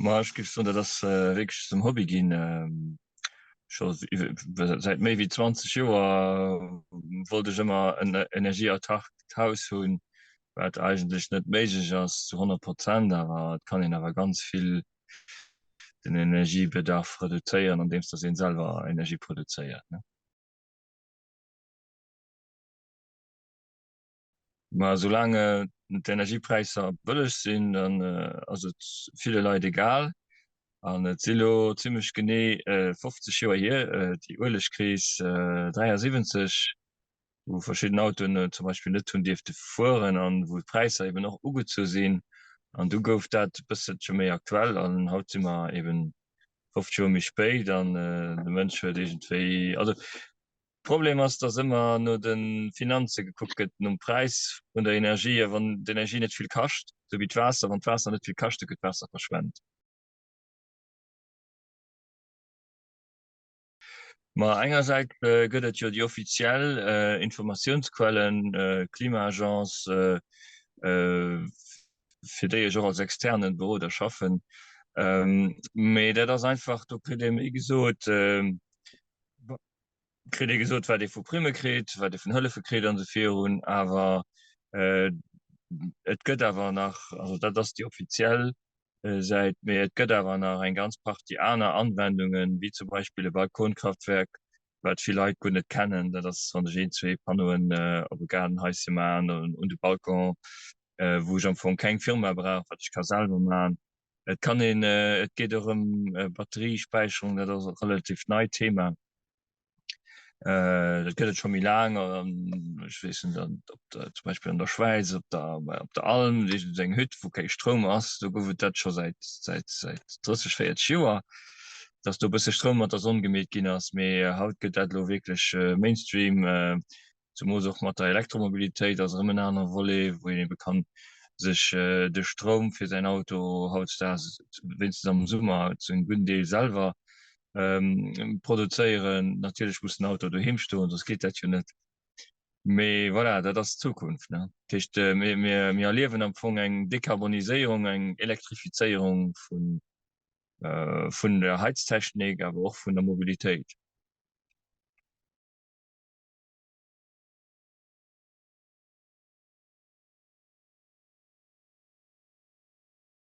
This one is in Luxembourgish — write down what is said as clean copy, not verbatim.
Marsch gibt's unter das wirklich zum Hobby gehen schon seit mehr wie 20 Jahren wollte ich immer eine Energieertraghaus hun hat eigentlich nicht möglich als zu 100%, aber kann ihn aber ganz viel den Energiebedarf reduzieren, an dem das ihn selber Energie produziert, ne? Ma solange d'Energiepreise billig sind, dann also viele Leute egal. An Zillo ziemlich gené 50 Joer hier die Ölechkris 73, wo verschiedene Autoen zum Beispiel net hun Difte fuhren an wo Preise eben noch uge zu sehen. An du gouf dat bis schon méi aktuell an haut immer eben 50 mich spéit dann de Mënsche degentéi also Problem ist, dass immer nur den Finanze geguckt wird, um Preis und der Energie, wenn die Energie nicht viel kostet, so wie das Wasser, wenn das Wasser nicht viel kostet, wird Wasser verschwendet. Mal einerseits gibt es ja die offiziellen Informationsquellen, Klimaagence, für die ich auch als externen Büro da schaffen. Aber das ist einfach, du kriegst eben gesagt, Kredit gesot war de vu Prime kret, war de vun Hëlle verkret an se hun, aber äh, et gëtt awer nach also dat das die offiziell seit mir et gëtt awer nach en ganz pracht die aner Anwendungen wie zum Beispiel e Balkonkraftwerk, wat vielleicht kun net kennen, dat das van der G2 Panoen op garden heise man und de Balkon wo ich vu kein Firma brauch, wat ich kann selber ma. Et kann et geht um Batteriespeicherung, dat relativ neu Thema. Dat gëtt schon mir lang wissen zum Beispiel an der Schweiz op der Alm seg Hütt wo kein Strom ass, du goufet dat schon seit 34 Joer, dats du bist Strom mat der Sonne gemet gin ass mé haut gët dat lo wirklich Mainstream zum auch mat der Elektromobilitéit as ëmmen an wolle, wo bekannt sich de Strom fir sein Auto haut wenn am Summer zu en Gündeel selber produzieren. Natürlich muss ein Auto du himsto, das geht dat net. Me voilà, dat das Zukunft, ne? Mir erleben am Fong eng Dekarbonisierung, eng Elektrifizierung von der Heiztechnik, aber auch von der Mobilität.